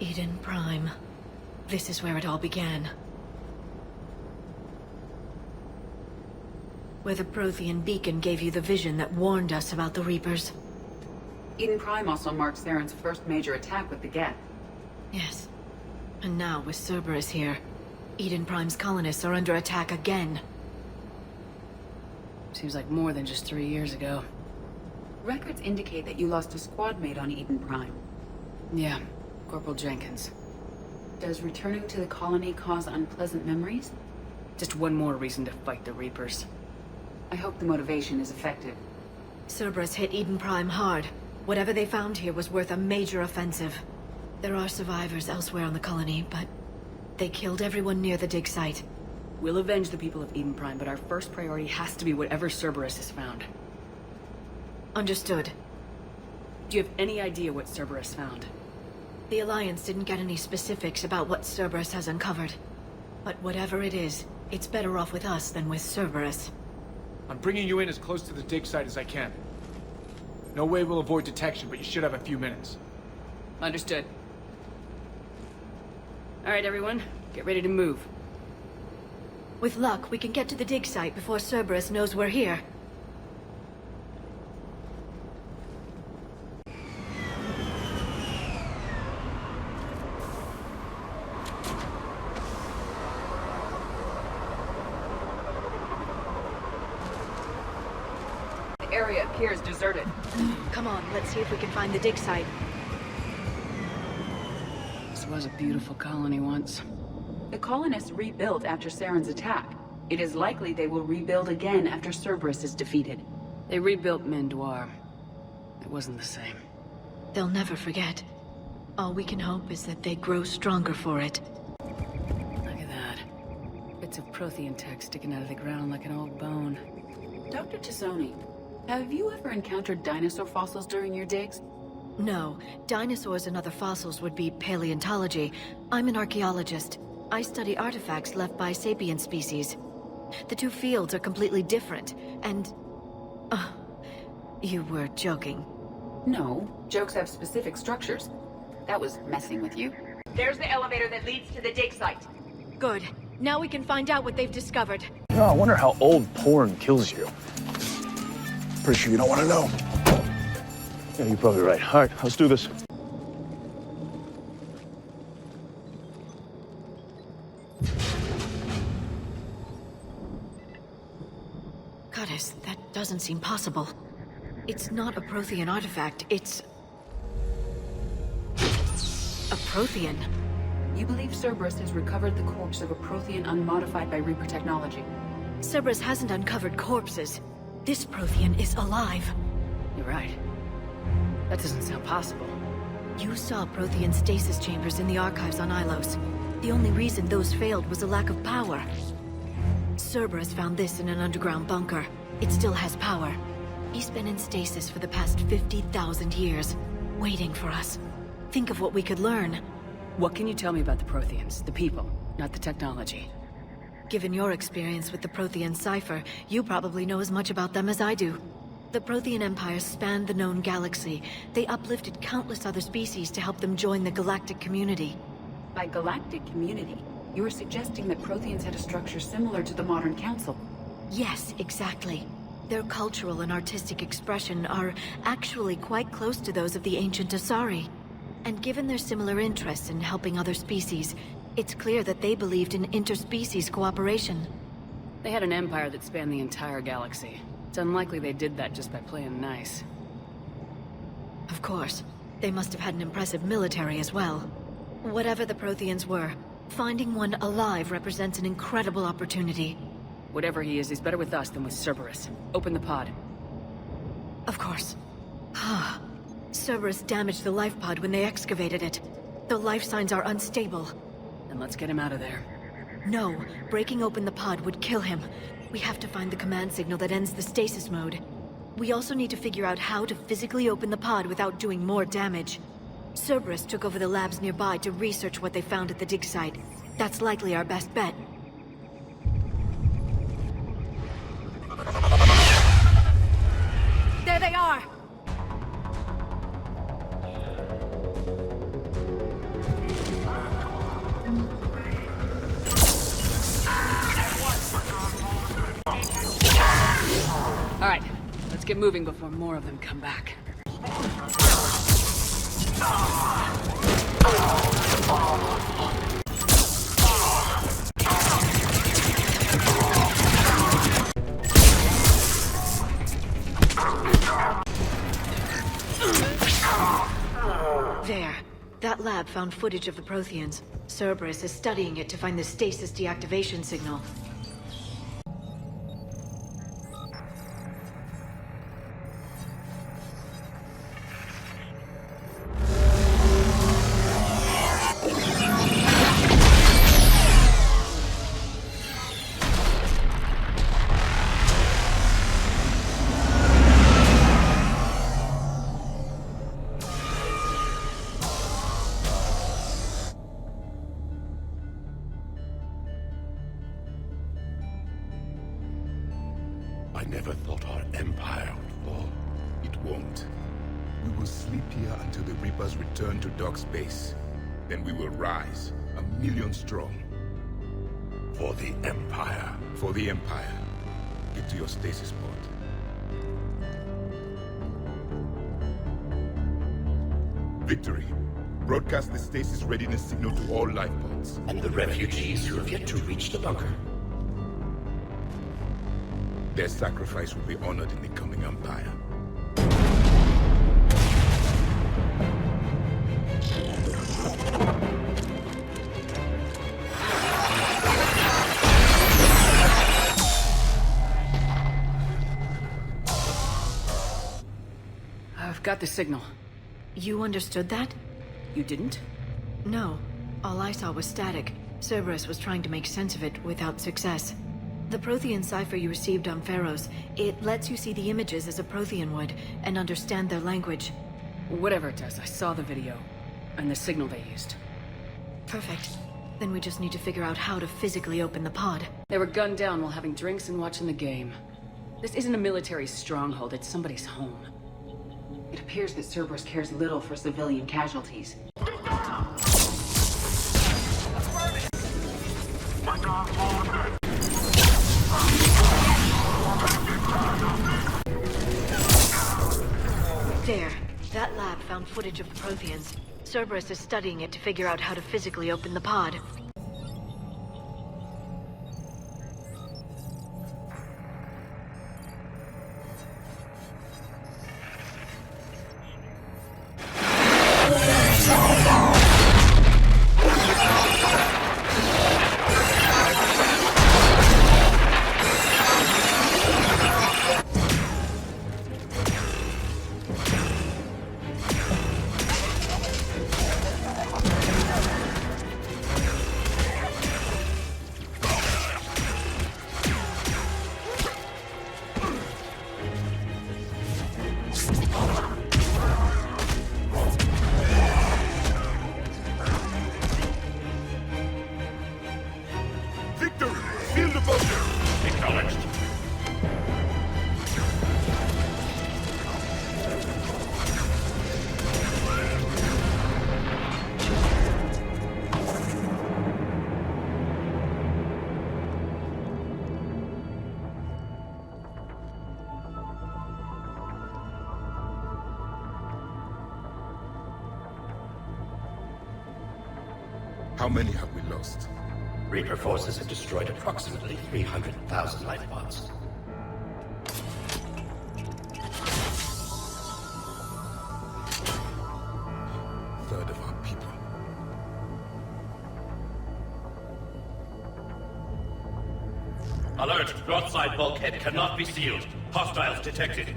Eden Prime. This is where it all began. Where the Prothean beacon gave you the vision that warned us about the Reapers. Eden Prime also marks Theron's first major attack with the Geth. Yes. And now, with Cerberus here, Eden Prime's colonists are under attack again. Seems like more than just 3 years ago. Records indicate that you lost a squad mate on Eden Prime. Yeah, Corporal Jenkins. Does returning to the colony cause unpleasant memories? Just one more reason to fight the Reapers. I hope the motivation is effective. Cerberus hit Eden Prime hard. Whatever they found here was worth a major offensive. There are survivors elsewhere on the colony, but they killed everyone near the dig site. We'll avenge the people of Eden Prime, but our first priority has to be whatever Cerberus has found. Understood. Do you have any idea what Cerberus found? The Alliance didn't get any specifics about what Cerberus has uncovered. But whatever it is, it's better off with us than with Cerberus. I'm bringing you in as close to the dig site as I can. No way we'll avoid detection, but you should have a few minutes. Understood. Alright, everyone. Get ready to move. With luck, we can get to the dig site before Cerberus knows we're here. The area appears deserted. Come on, let's see if we can find the dig site. This was a beautiful colony once. The colonists rebuilt after Saren's attack. It is likely they will rebuild again after Cerberus is defeated. They rebuilt Mendoir. It wasn't the same. They'll never forget. All we can hope is that they grow stronger for it. Look at that. Bits of Prothean tech sticking out of the ground like an old bone. Dr. Tazzoni, have you ever encountered dinosaur fossils during your digs? No, dinosaurs and other fossils would be paleontology. I'm an archaeologist. I study artifacts left by sapient species. The two fields are completely different, and... you were joking. No, jokes have specific structures. That was messing with you. There's the elevator that leads to the dig site. Good. Now we can find out what they've discovered. Oh, I wonder how old porn kills you. Pretty sure you don't want to know. Yeah, you're probably right. All right, let's do this. Goddess, that doesn't seem possible. It's not a Prothean artifact, it's... a Prothean. You believe Cerberus has recovered the corpse of a Prothean unmodified by Reaper technology. Cerberus hasn't uncovered corpses. This Prothean is alive. You're right. That doesn't sound possible. You saw Prothean stasis chambers in the archives on Ilos. The only reason those failed was a lack of power. Cerberus found this in an underground bunker. It still has power. He's been in stasis for the past 50,000 years, waiting for us. Think of what we could learn. What can you tell me about the Protheans, the people, not the technology? Given your experience with the Prothean cipher, you probably know as much about them as I do. The Prothean Empire spanned the known galaxy. They uplifted countless other species to help them join the galactic community. By galactic community, you are suggesting that Protheans had a structure similar to the modern council. Yes, exactly. Their cultural and artistic expression are actually quite close to those of the ancient Asari. And given their similar interests in helping other species, it's clear that they believed in interspecies cooperation. They had an empire that spanned the entire galaxy. It's unlikely they did that just by playing nice. Of course. They must have had an impressive military as well. Whatever the Protheans were, finding one alive represents an incredible opportunity. Whatever he is, he's better with us than with Cerberus. Open the pod. Of course. Cerberus damaged the life pod when they excavated it. The life signs are unstable. Then let's get him out of there. No, breaking open the pod would kill him. We have to find the command signal that ends the stasis mode. We also need to figure out how to physically open the pod without doing more damage. Cerberus took over the labs nearby to research what they found at the dig site. That's likely our best bet. There they are! Alright, let's get moving before more of them come back. There. That lab found footage of the Protheans. Cerberus is studying it to find the stasis deactivation signal. I never thought our empire would fall. It won't. We will sleep here until the Reapers return to Doc Space. Then we will rise, 1,000,000 strong. For the Empire. For the Empire. Get to your stasis pod. Victory. Broadcast the stasis readiness signal to all life pods. And the refugees who have yet to reach the bunker. Their sacrifice will be honored in the coming Empire. I've got the signal. You understood that? You didn't? No. All I saw was static. Cerberus was trying to make sense of it without success. The Prothean cipher you received on Pharaohs, it lets you see the images as a Prothean would, and understand their language. Whatever, Tess, I saw the video. And the signal they used. Perfect. Then we just need to figure out how to physically open the pod. They were gunned down while having drinks and watching the game. This isn't a military stronghold, it's somebody's home. It appears that Cerberus cares little for civilian casualties. There. That lab found footage of the Protheans. Cerberus is studying it to figure out how to physically open the pod. How many have we lost? Reaper forces have destroyed approximately 300,000 life pods. Third of our people. Alert! Broadside bulkhead cannot be sealed. Hostiles detected.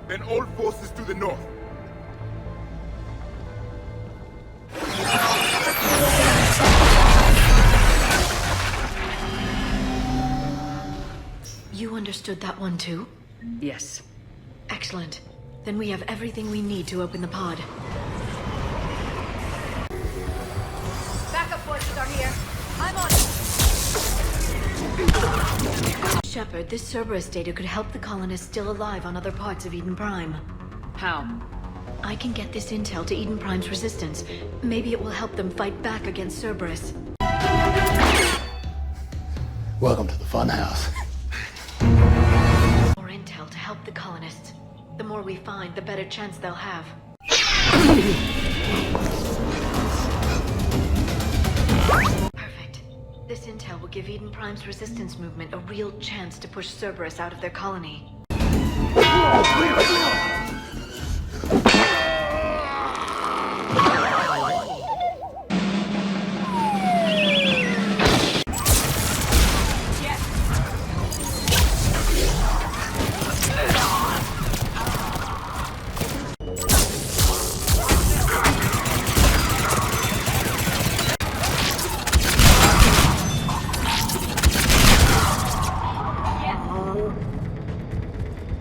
Then all forces to the north. You understood that one too? Yes. Excellent. Then we have everything we need to open the pod. Backup forces are here. I'm on it. Shepard, this Cerberus data could help the colonists still alive on other parts of Eden Prime. How? I can get this intel to Eden Prime's resistance. Maybe it will help them fight back against Cerberus. Welcome to the funhouse. More intel. the colonists. The more we find, the better chance they'll have. Perfect. This intel will give Eden Prime's resistance movement a real chance to push Cerberus out of their colony.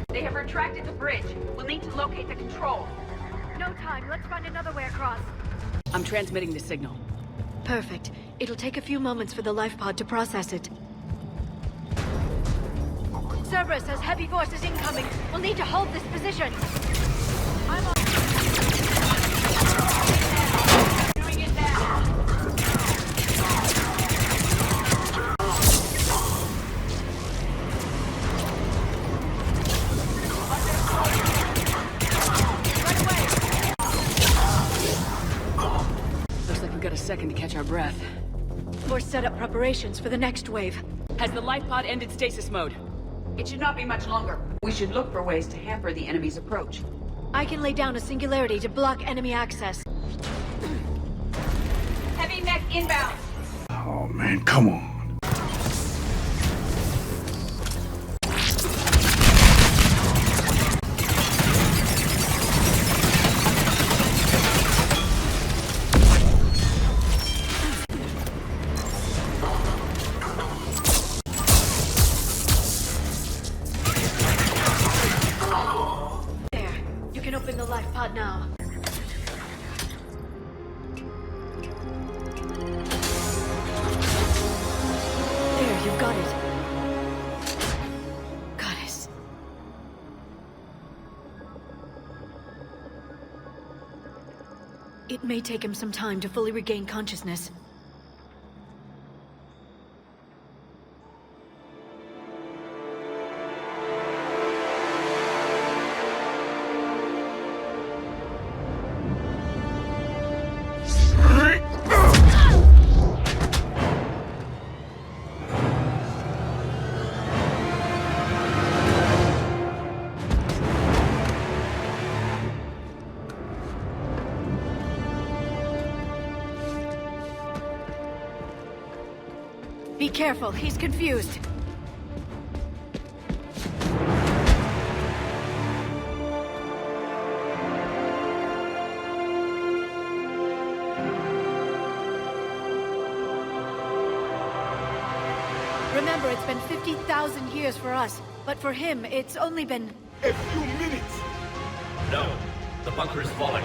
They have retracted the bridge. We'll need to locate the control. No time. Let's find another way across. I'm transmitting the signal. Perfect. It'll take a few moments for the life pod to process it. Cerberus has heavy forces incoming. We'll need to hold this position. I'm on. Doing it now. Looks like we've got a second to catch our breath. Or set up preparations for the next wave. Has the life pod ended stasis mode? It should not be much longer. We should look for ways to hamper the enemy's approach. I can lay down a singularity to block enemy access. Heavy mech inbound. Oh man, come on. There. You can open the life pod now. There, you've got it. Goddess. It may take him some time to fully regain consciousness. Be careful, he's confused. Remember, it's been 50,000 years for us, but for him, it's only been... A few minutes! No, the bunker is falling.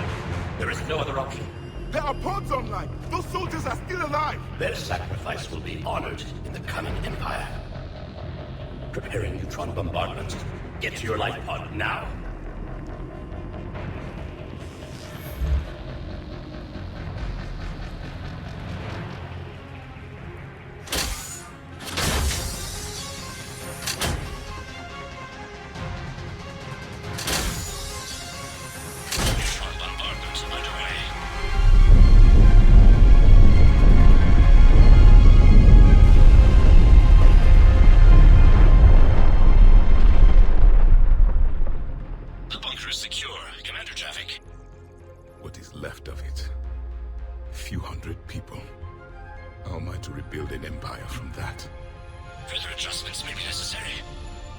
There is no other option. There are pods online! Those soldiers are still alive! Their sacrifice will be honored in the coming Empire. Preparing neutron bombardment. Get to your life pod now. Neutron bombardment underway. The bunker is secure, Commander Traffic. What is left of it? A few hundred people. How am I to rebuild an empire from that? Further adjustments may be necessary.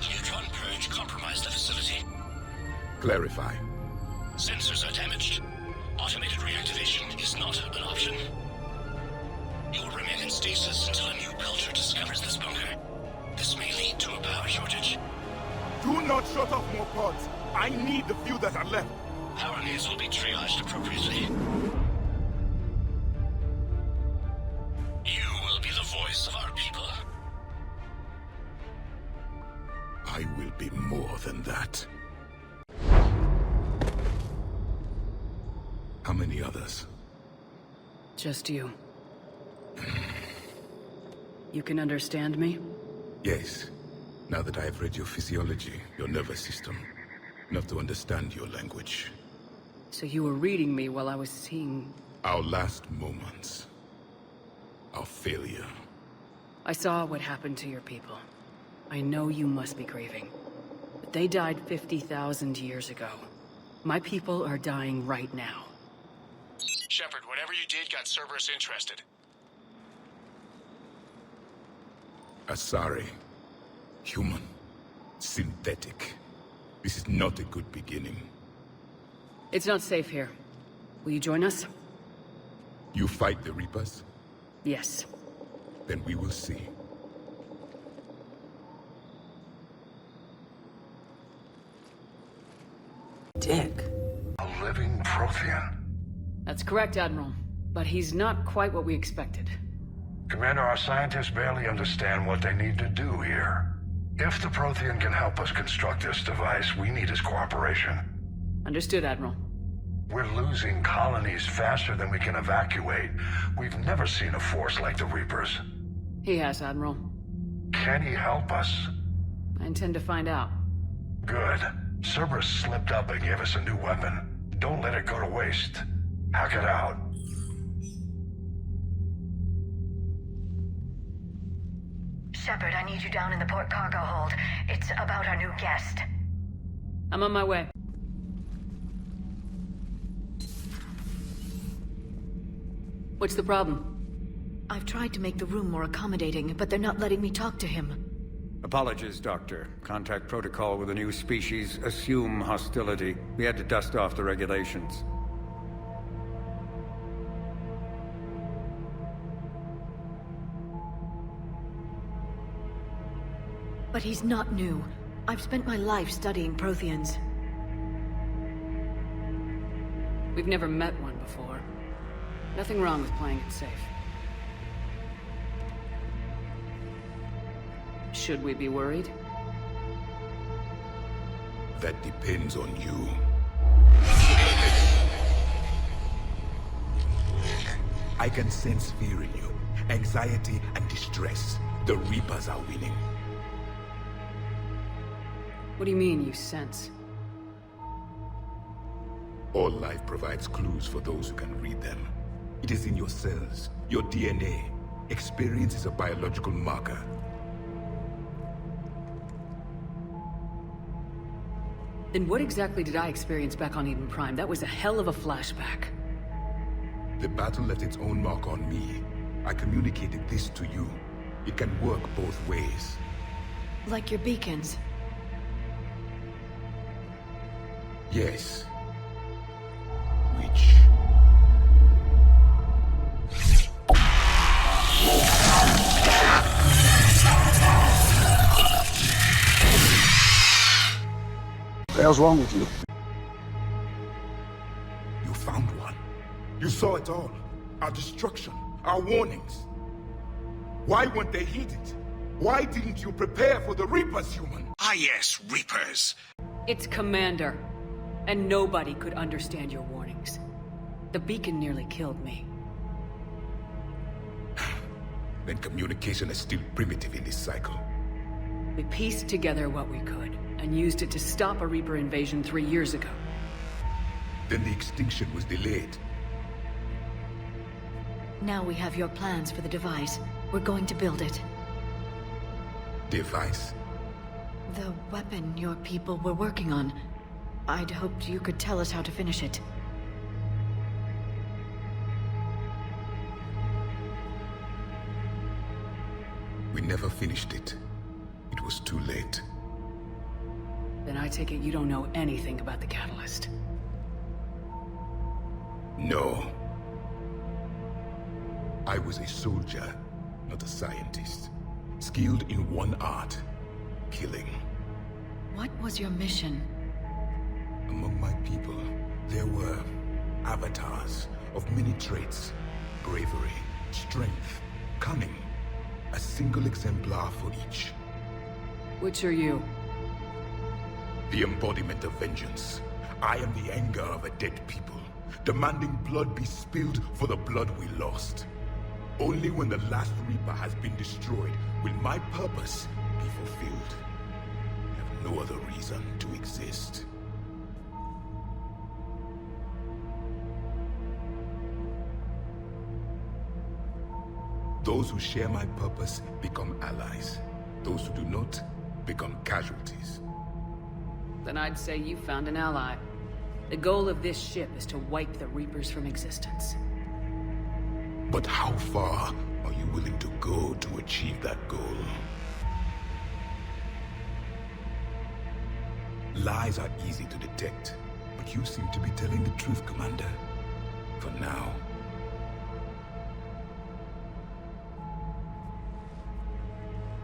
The neutron purge compromised the facility. Clarify. Sensors are damaged. Automated reactivation is not an option. You will remain in stasis until a new culture discovers this bunker. This may lead to a power shortage. Do not shut off more pods! I need the few that are left! Power needs will be triaged appropriately. You will be the voice of our people. I will be more than that. How many others? Just you. You can understand me? Yes. Now that I have read your physiology, your nervous system, enough to understand your language. So you were reading me while I was seeing... Our last moments. Our failure. I saw what happened to your people. I know you must be grieving. But they died 50,000 years ago. My people are dying right now. Shepard, whatever you did got Cerberus interested. Asari. Human. Synthetic. This is not a good beginning. It's not safe here. Will you join us? You fight the Reapers? Yes. Then we will see. Dick. A living Prothean. That's correct, Admiral. But he's not quite what we expected. Commander, our scientists barely understand what they need to do here. If the Prothean can help us construct this device, we need his cooperation. Understood, Admiral. We're losing colonies faster than we can evacuate. We've never seen a force like the Reapers. He has, Admiral. Can he help us? I intend to find out. Good. Cerberus slipped up and gave us a new weapon. Don't let it go to waste. Hack it out. Shepard, I need you down in the port cargo hold. It's about our new guest. I'm on my way. What's the problem? I've tried to make the room more accommodating, but they're not letting me talk to him. Apologies, Doctor. Contact protocol with a new species. Assume hostility. We had to dust off the regulations. But he's not new. I've spent my life studying Protheans. We've never met one before. Nothing wrong with playing it safe. Should we be worried? That depends on you. I can sense fear in you. Anxiety and distress. The Reapers are winning. What do you mean, you sense? All life provides clues for those who can read them. It is in your cells, your DNA. Experience is a biological marker. Then what exactly did I experience back on Eden Prime? That was a hell of a flashback. The battle left its own mark on me. I communicated this to you. It can work both ways. Like your beacons. Yes. Which... What the hell's wrong with you? You found one. You saw it all. Our destruction. Our warnings. Why weren't they heeded? Why didn't you prepare for the Reapers, human? Ah yes, Reapers. It's Commander. And nobody could understand your warnings. The beacon nearly killed me. Then communication is still primitive in this cycle. We pieced together what we could, and used it to stop a Reaper invasion 3 years ago. Then the extinction was delayed. Now we have your plans for the device. We're going to build it. Device? The weapon your people were working on. I'd hoped you could tell us how to finish it. We never finished it. It was too late. Then I take it you don't know anything about the catalyst. No. I was a soldier, not a scientist. Skilled in one art, killing. What was your mission? Among my people, there were avatars of many traits. Bravery, strength, cunning. A single exemplar for each. Which are you? The embodiment of vengeance. I am the anger of a dead people, demanding blood be spilled for the blood we lost. Only when the last Reaper has been destroyed will my purpose be fulfilled. no other reason to exist. Those who share my purpose become allies. Those who do not become casualties. Then I'd say you found an ally. The goal of this ship is to wipe the Reapers from existence. But how far are you willing to go to achieve that goal? Lies are easy to detect, but you seem to be telling the truth, Commander. For now.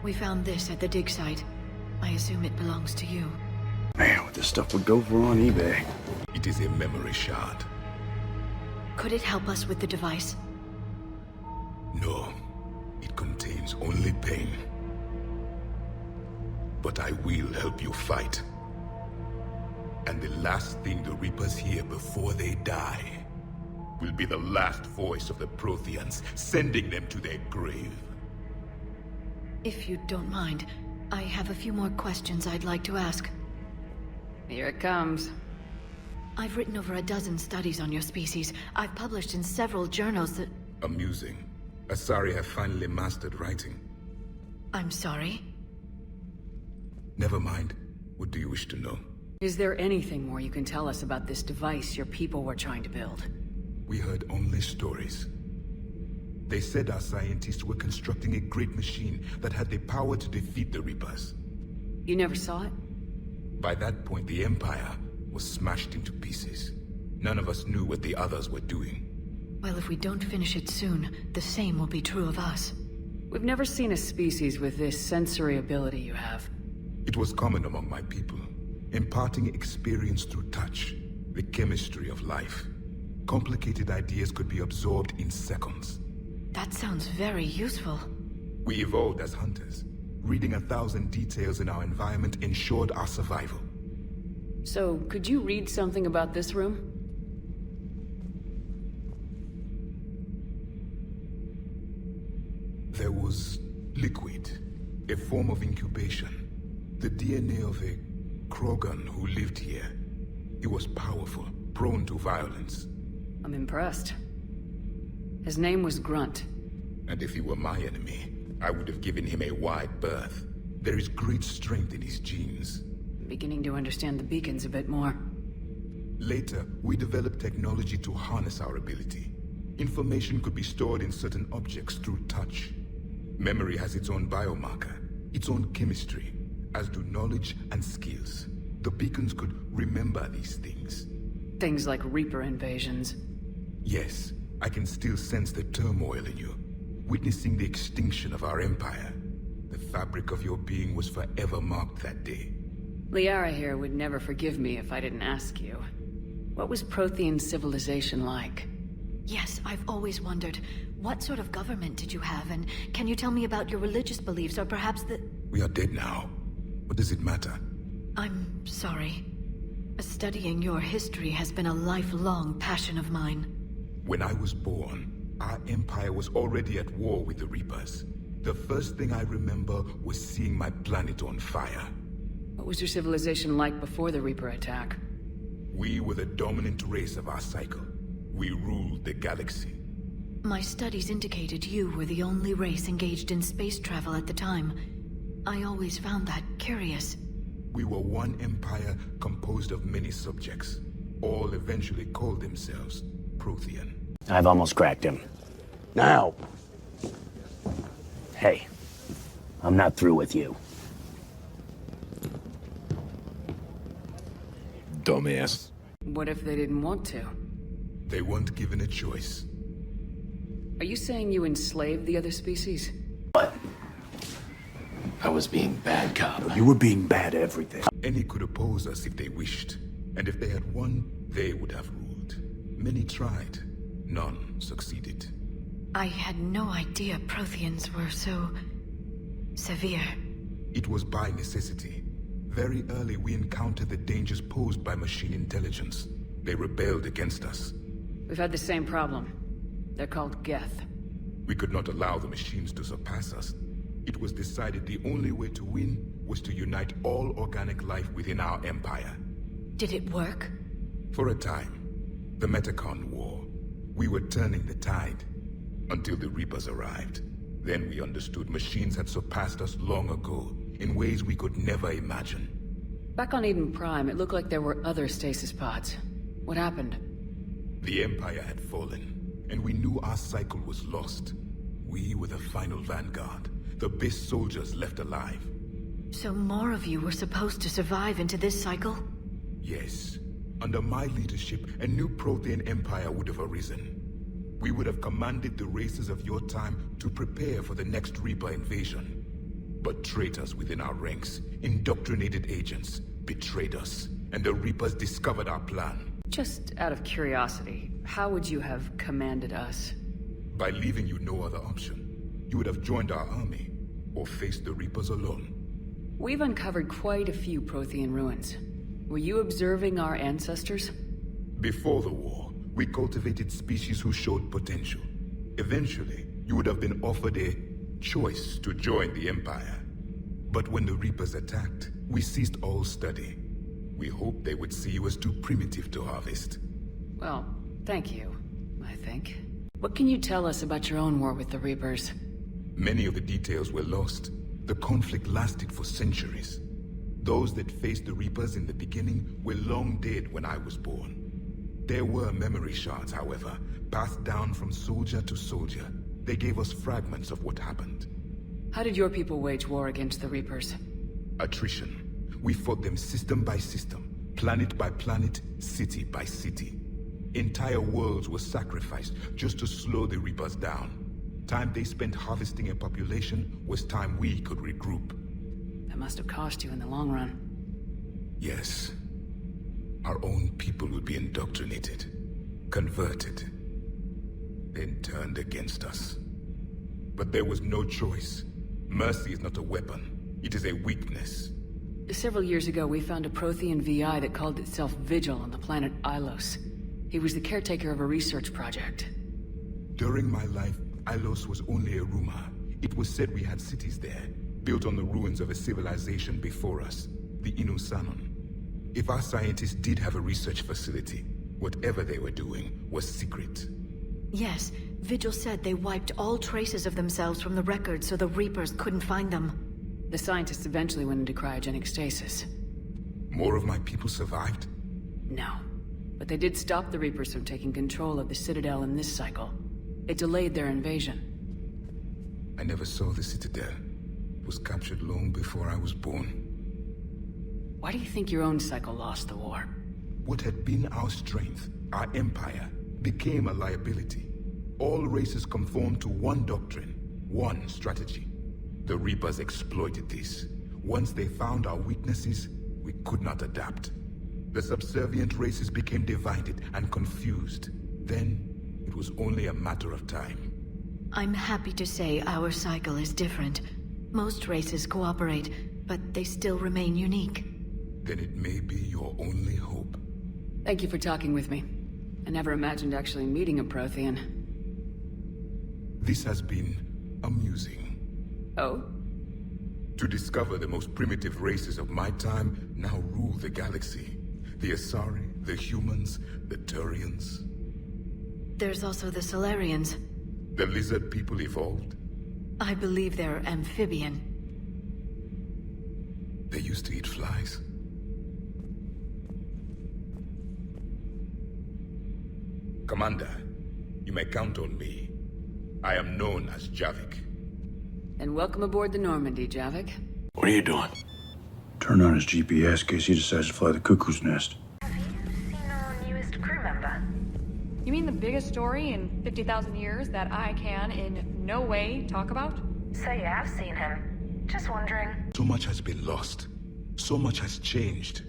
We found this at the dig site. I assume it belongs to you. Man, what this stuff would go for on eBay. It is a memory shard. Could it help us with the device? No, it contains only pain. But I will help you fight. And the last thing the Reapers hear before they die will be the last voice of the Protheans, sending them to their grave. If you don't mind, I have a few more questions I'd like to ask. Here it comes. I've written over a dozen studies on your species. I've published in several journals that... Amusing. Asari have finally mastered writing. I'm sorry? Never mind. What do you wish to know? Is there anything more you can tell us about this device your people were trying to build? We heard only stories. They said our scientists were constructing a great machine that had the power to defeat the Reapers. You never saw it? By that point, the Empire was smashed into pieces. None of us knew what the others were doing. Well, if we don't finish it soon, the same will be true of us. We've never seen a species with this sensory ability you have. It was common among my people, imparting experience through touch, the chemistry of life. Complicated ideas could be absorbed in seconds. That sounds very useful. We evolved as hunters. Reading 1,000 details in our environment ensured our survival. So, could you read something about this room? There was liquid, a form of incubation. The DNA of a Krogan who lived here. He was powerful, prone to violence. I'm impressed. His name was Grunt. And if he were my enemy, I would have given him a wide berth. There is great strength in his genes. I'm beginning to understand the beacons a bit more. Later, we developed technology to harness our ability. Information could be stored in certain objects through touch. Memory has its own biomarker, its own chemistry, as do knowledge and skills. The beacons could remember these things. Things like Reaper invasions. Yes, I can still sense the turmoil in you, witnessing the extinction of our empire. The fabric of your being was forever marked that day. Liara here would never forgive me if I didn't ask you. What was Prothean civilization like? Yes, I've always wondered, what sort of government did you have, and can you tell me about your religious beliefs, or perhaps the... We are dead now. What does it matter? I'm sorry. Studying your history has been a lifelong passion of mine. When I was born, our empire was already at war with the Reapers. The first thing I remember was seeing my planet on fire. What was your civilization like before the Reaper attack? We were the dominant race of our cycle. We ruled the galaxy. My studies indicated you were the only race engaged in space travel at the time. I always found that curious. We were one empire composed of many subjects. All eventually called themselves Prothean. I've almost cracked him. Now! Hey, I'm not through with you. Dumbass. What if they didn't want to? They weren't given a choice. Are you saying you enslaved the other species? What? I was being bad cop. You were being bad at everything. Any could oppose us if they wished. And if they had won, they would have ruled. Many tried. None succeeded. I had no idea Protheans were so... severe. It was by necessity. Very early we encountered the dangers posed by machine intelligence. They rebelled against us. We've had the same problem. They're called Geth. We could not allow the machines to surpass us. it was decided the only way to win was to unite all organic life within our empire. Did it work? For a time, the Metacon War, we were turning the tide until the Reapers arrived. Then we understood machines had surpassed us long ago in ways we could never imagine. Back on Eden Prime, it looked like there were other stasis pods. What happened? The Empire had fallen, and we knew our cycle was lost. We were the final vanguard, the best soldiers left alive. So more of you were supposed to survive into this cycle? Yes. Under my leadership, a new Prothean empire would have arisen. We would have commanded the races of your time to prepare for the next Reaper invasion. But traitors within our ranks, indoctrinated agents, betrayed us, and the Reapers discovered our plan. Just out of curiosity, how would you have commanded us? By leaving you no other option. You would have joined our army, or faced the Reapers alone. We've uncovered quite a few Prothean ruins. Were you observing our ancestors? Before the war, we cultivated species who showed potential. Eventually, you would have been offered a choice to join the Empire. But when the Reapers attacked, we ceased all study. We hoped they would see you as too primitive to harvest. Well, thank you, I think. What can you tell us about your own war with the Reapers? Many of the details were lost. The conflict lasted for centuries. Those that faced the Reapers in the beginning were long dead when I was born. There were memory shards, however, passed down from soldier to soldier. They gave us fragments of what happened. How did your people wage war against the Reapers? Attrition. We fought them system by system, planet by planet, city by city. Entire worlds were sacrificed just to slow the Reapers down. Time they spent harvesting a population was time we could regroup. That must have cost you in the long run. Yes. Our own people would be indoctrinated, converted, then turned against us. But there was no choice. Mercy is not a weapon. It is a weakness. Several years ago, we found a Prothean VI that called itself Vigil on the planet Ilos. He was the caretaker of a research project. During my life, Ilos was only a rumor. It was said we had cities there, built on the ruins of a civilization before us, the Inusanon. If our scientists did have a research facility, whatever they were doing was secret. Yes, Vigil said they wiped all traces of themselves from the records so the Reapers couldn't find them. The scientists eventually went into cryogenic stasis. More of my people survived? No. But they did stop the Reapers from taking control of the Citadel in this cycle. It delayed their invasion. I never saw the Citadel. It was captured long before I was born. Why do you think your own cycle lost the war? What had been our strength, our empire, became a liability. All races conformed to one doctrine, one strategy. The Reapers exploited this. Once they found our weaknesses, we could not adapt. The subservient races became divided and confused. Then, it was only a matter of time. I'm happy to say our cycle is different. Most races cooperate, but they still remain unique. Then it may be your only hope. Thank you for talking with me. I never imagined actually meeting a Prothean. This has been amusing. Oh? To discover the most primitive races of my time now rule the galaxy. The Asari, the humans, the Turians. There's also the Solarians. The lizard people evolved? I believe they're amphibian. They used to eat flies. Commander, you may count on me. I am known as Javik. And welcome aboard the Normandy, Javik. What are you doing? Turn on his GPS in case he decides to fly the cuckoo's nest. Have you seen our newest crew member? You mean the biggest story in 50,000 years that I can in no way talk about? So you have seen him. Just wondering. So much has been lost. So much has changed.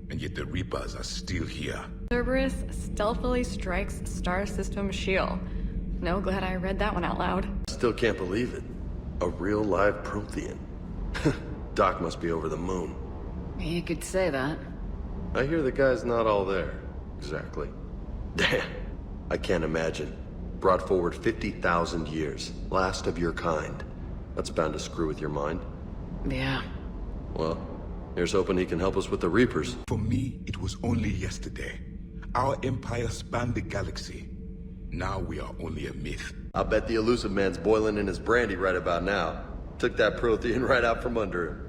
And yet the Reapers are still here. Cerberus stealthily strikes Star System shield. No, glad I read that one out loud. Still can't believe it. A real live Prothean. Doc must be over the moon. You could say that. I hear the guy's not all there. Exactly. Damn. I can't imagine. Brought forward 50,000 years. Last of your kind. That's bound to screw with your mind. Yeah. Well, here's hoping he can help us with the Reapers. For me, it was only yesterday. Our empire spanned the galaxy. Now we are only a myth. I bet the elusive man's boiling in his brandy right about now. Took that Prothean right out from under him.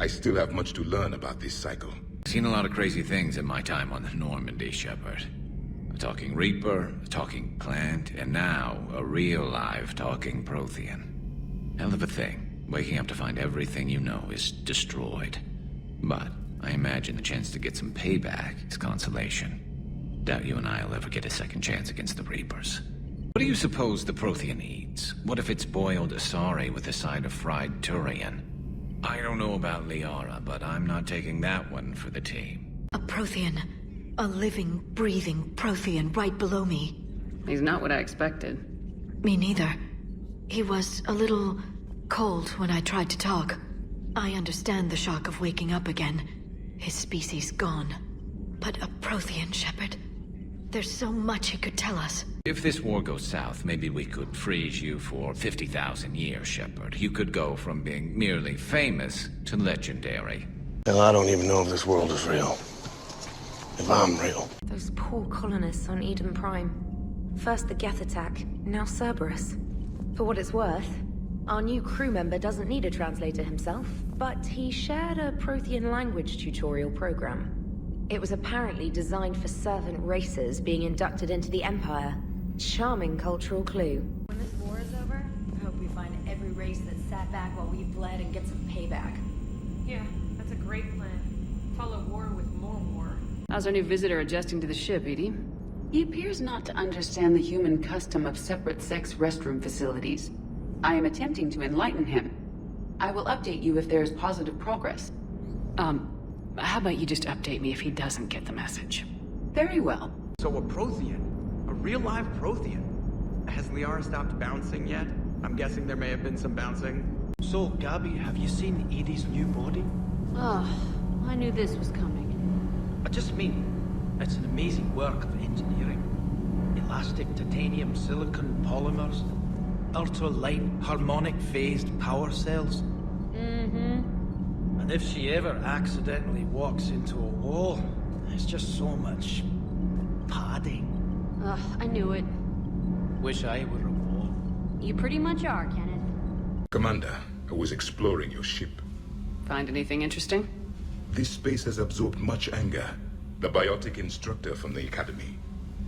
I still have much to learn about this cycle. Seen a lot of crazy things in my time on the Normandy, Shepard. A talking Reaper, a talking plant, and now a real live talking Prothean. Hell of a thing. Waking up to find everything you know is destroyed. But I imagine the chance to get some payback is consolation. Doubt you and I'll ever get a second chance against the Reapers. What do you suppose the Prothean eats? What if it's boiled Asari with a side of fried Turian? I don't know about Liara, but I'm not taking that one for the team. A Prothean. A living, breathing Prothean right below me. He's not what I expected. Me neither. He was a little cold when I tried to talk. I understand the shock of waking up again. His species gone. But a Prothean, Shepard. There's so much he could tell us. If this war goes south, maybe we could freeze you for 50,000 years, Shepard. You could go from being merely famous to legendary. Hell, I don't even know if this world is real. If I'm real. Those poor colonists on Eden Prime. First the Geth attack, now Cerberus. For what it's worth, our new crew member doesn't need a translator himself, but he shared a Prothean language tutorial program. It was apparently designed for servant races being inducted into the Empire. Charming cultural clue. When this war is over, I hope we find every race that sat back while we bled and get some payback. Yeah, that's a great plan. Follow war with more war. How's our new visitor adjusting to the ship, Edie? He appears not to understand the human custom of separate sex restroom facilities. I am attempting to enlighten him. I will update you if there is positive progress. How about you just update me if he doesn't get the message? Very well. So a Prothean? A real live Prothean? Has Liara stopped bouncing yet? I'm guessing there may have been some bouncing. So, Gabby, have you seen Edie's new body? Oh, I knew this was coming. I just mean, it's an amazing work of engineering. Elastic titanium silicon polymers, ultra-light harmonic phased power cells. And if she ever accidentally walks into a wall, there's just so much padding. Ugh, I knew it. Wish I were a wall. You pretty much are, Kenneth. Commander, I was exploring your ship. Find anything interesting? This space has absorbed much anger. The biotic instructor from the Academy.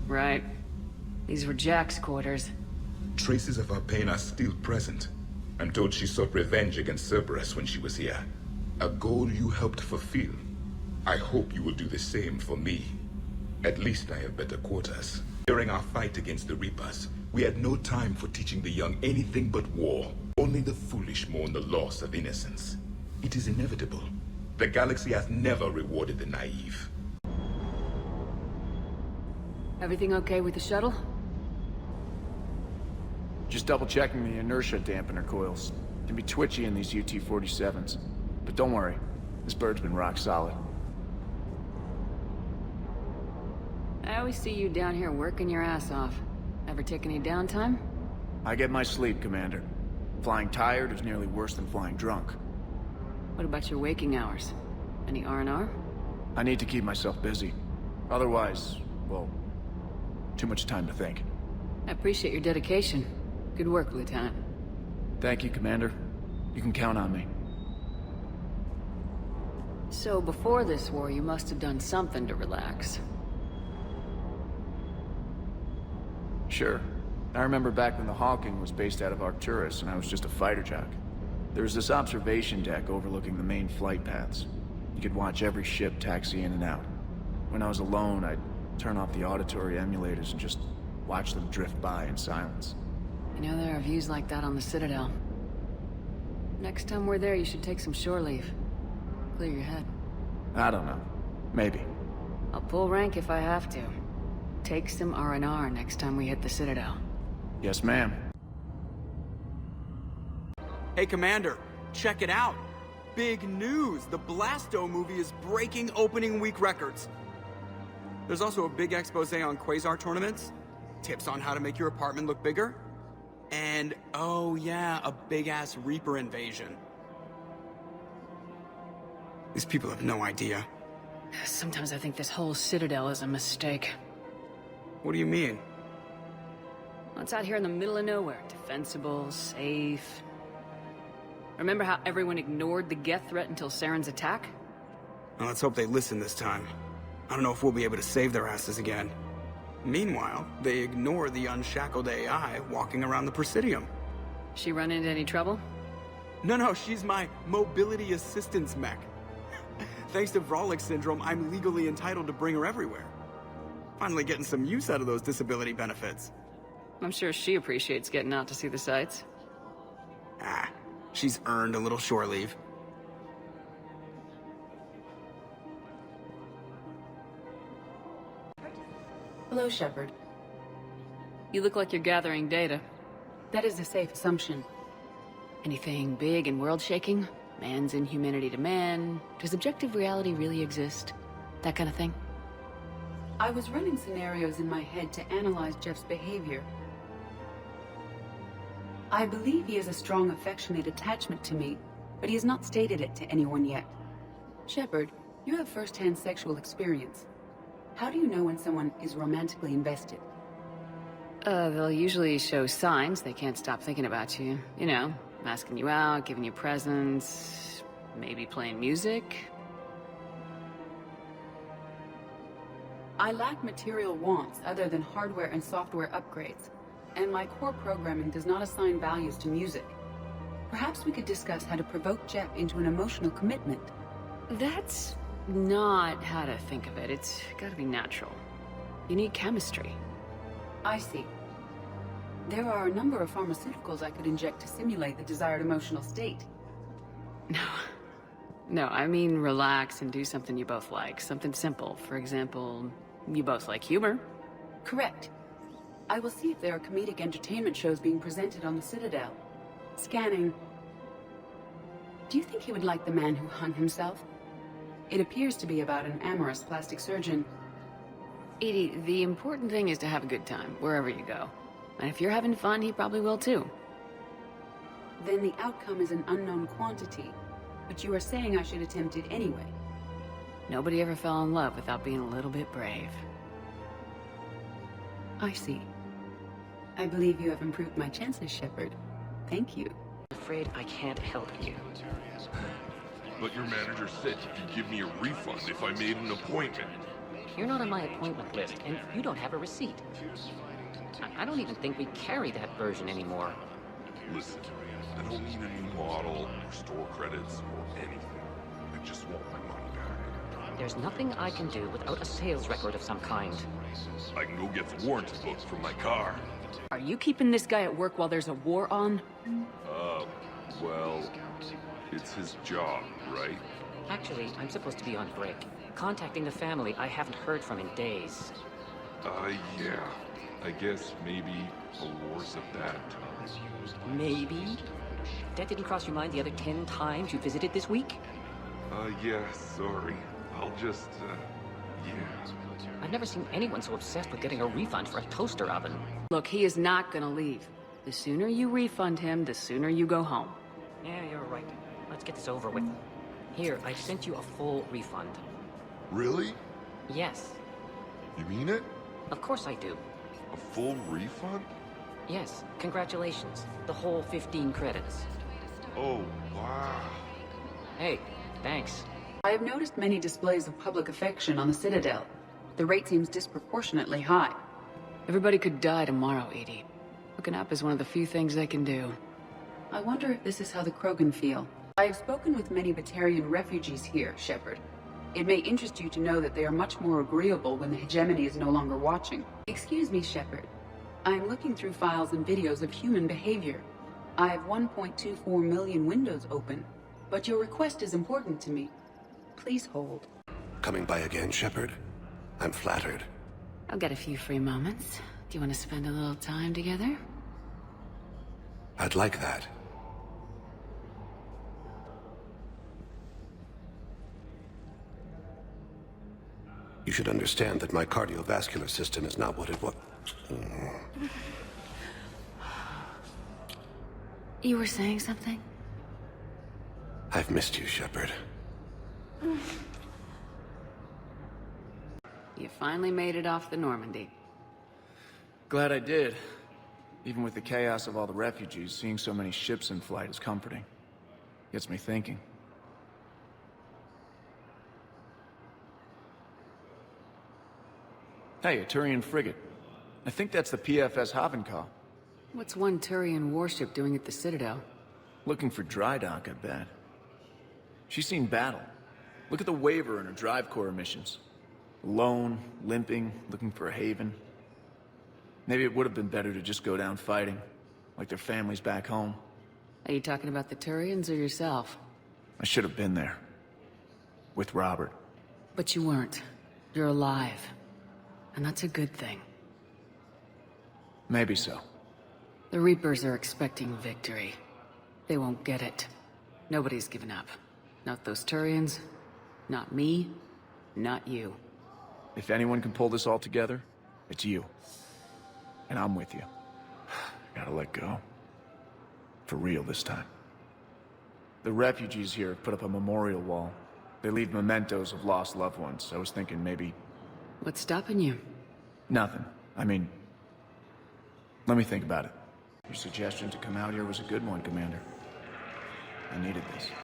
Right. These were Jack's quarters. Traces of her pain are still present. I'm told she sought revenge against Cerberus when she was here. A goal you helped fulfill. I hope you will do the same for me. At least I have better quarters. During our fight against the Reapers, we had no time for teaching the young anything but war. Only the foolish mourn the loss of innocence. It is inevitable. The galaxy has never rewarded the naive. Everything okay with the shuttle? Just double-checking the inertia dampener coils. Can be twitchy in these UT-47s. But don't worry, this bird's been rock solid. I always see you down here working your ass off. Ever take any downtime? I get my sleep, Commander. Flying tired is nearly worse than flying drunk. What about your waking hours? Any R&R? I need to keep myself busy. Otherwise, well, too much time to think. I appreciate your dedication. Good work, Lieutenant. Thank you, Commander. You can count on me. So before this war, you must have done something to relax. Sure. I remember back when the Hawking was based out of Arcturus and I was just a fighter jock. There was this observation deck overlooking the main flight paths. You could watch every ship taxi in and out. When I was alone, I'd turn off the auditory emulators and just watch them drift by in silence. You know, there are views like that on the Citadel. Next time we're there, you should take some shore leave. Clear your head. I don't know. Maybe. I'll pull rank if I have to. Take some R&R next time we hit the Citadel. Yes, ma'am. Hey, Commander, check it out. big news! The Blasto movie is breaking opening week records. There's also a big expose on quasar tournaments, tips on how to make your apartment look bigger, and, oh yeah, a big-ass Reaper invasion. These people have no idea. Sometimes I think this whole Citadel is a mistake. What do you mean? Well, it's out here in the middle of nowhere. Defensible, safe. Remember how everyone ignored the Geth threat until Saren's attack? Well, let's hope they listen this time. I don't know if we'll be able to save their asses again. Meanwhile, they ignore the unshackled AI walking around the Presidium. She run into any trouble? No, she's my mobility assistance mech. Thanks to Vrolic syndrome, I'm legally entitled to bring her everywhere. Finally getting some use out of those disability benefits. I'm sure she appreciates getting out to see the sights. She's earned a little shore leave. Hello, Shepard. You look like you're gathering data. That is a safe assumption. Anything big and world-shaking? Man's inhumanity to man? Does objective reality really exist? That kind of thing? I was running scenarios in my head to analyze Jeff's behavior. I believe he has a strong affectionate attachment to me, but he has not stated it to anyone yet. Shepard, you have first-hand sexual experience. How do you know when someone is romantically invested? They'll usually show signs they can't stop thinking about you. You know, asking you out, giving you presents, maybe playing music. I lack material wants other than hardware and software upgrades, and my core programming does not assign values to music. Perhaps we could discuss how to provoke Jeff into an emotional commitment. That's not how to think of it. It's gotta be natural. You need chemistry. I see. There are a number of pharmaceuticals I could inject to simulate the desired emotional state. No, I mean relax and do something you both like. Something simple. For example, you both like humor. Correct. I will see if there are comedic entertainment shows being presented on the Citadel. Scanning. Do you think he would like The Man Who Hung Himself? It appears to be about an amorous plastic surgeon. Edie, the important thing is to have a good time, wherever you go. And if you're having fun, he probably will too. Then the outcome is an unknown quantity. But you are saying I should attempt it anyway. Nobody ever fell in love without being a little bit brave. I see. I believe you have improved my chances, Shepard. Thank you. I'm afraid I can't help you. But your manager said he could give me a refund if I made an appointment. You're not on my appointment list, and you don't have a receipt. I don't even think we carry that version anymore. Listen, I don't need a new model or store credits or anything. I just want my money back. There's nothing I can do without a sales record of some kind. I can go get the warranty books from my car. Are you keeping this guy at work while there's a war on? Well, it's his job, right? Actually, I'm supposed to be on break. Contacting the family I haven't heard from in days. Yeah. I guess maybe a war's a bad time. Maybe? That didn't cross your mind the other 10 times you visited this week? Yeah, sorry. I'll just, yeah. I've never seen anyone so obsessed with getting a refund for a toaster oven. Look, he is not gonna leave. The sooner you refund him, the sooner you go home. Yeah, you're right. Let's get this over with. Here, I've sent you a full refund. Really? Yes. You mean it? Of course I do. A full refund? Yes, congratulations. The whole 15 credits. Oh, wow. Hey, thanks. I have noticed many displays of public affection on the Citadel. The rate seems disproportionately high. Everybody could die tomorrow, Edie. Hooking up is one of the few things they can do. I wonder if this is how the Krogan feel. I have spoken with many Batarian refugees here, Shepard. It may interest you to know that they are much more agreeable when the hegemony is no longer watching. Excuse me, Shepard. I am looking through files and videos of human behavior. I have 1.24 million windows open, but your request is important to me. Please hold. Coming by again, Shepard? I'm flattered. I'll get a few free moments. Do you want to spend a little time together? I'd like that. You should understand that my cardiovascular system is not what it was. You were saying something? I've missed you, Shepard. You finally made it off the Normandy. Glad I did. Even with the chaos of all the refugees, seeing so many ships in flight is comforting. Gets me thinking. Hey, a Turian frigate. I think that's the PFS Havenkaw. What's one Turian warship doing at the Citadel? Looking for dry dock, I bet. She's seen battle. Look at the waiver in her drive core missions. Alone, limping, looking for a haven. Maybe it would have been better to just go down fighting, like their families back home. Are you talking about the Turians or yourself? I should have been there. With Robert. But you weren't. You're alive. And that's a good thing. Maybe so. The Reapers are expecting victory. They won't get it. Nobody's given up. Not those Turians, not me, not you. If anyone can pull this all together, it's you. And I'm with you. Gotta let go. For real this time. The refugees here have put up a memorial wall. They leave mementos of lost loved ones. I was thinking maybe... What's stopping you? Nothing. I mean... Let me think about it. Your suggestion to come out here was a good one, Commander. I needed this.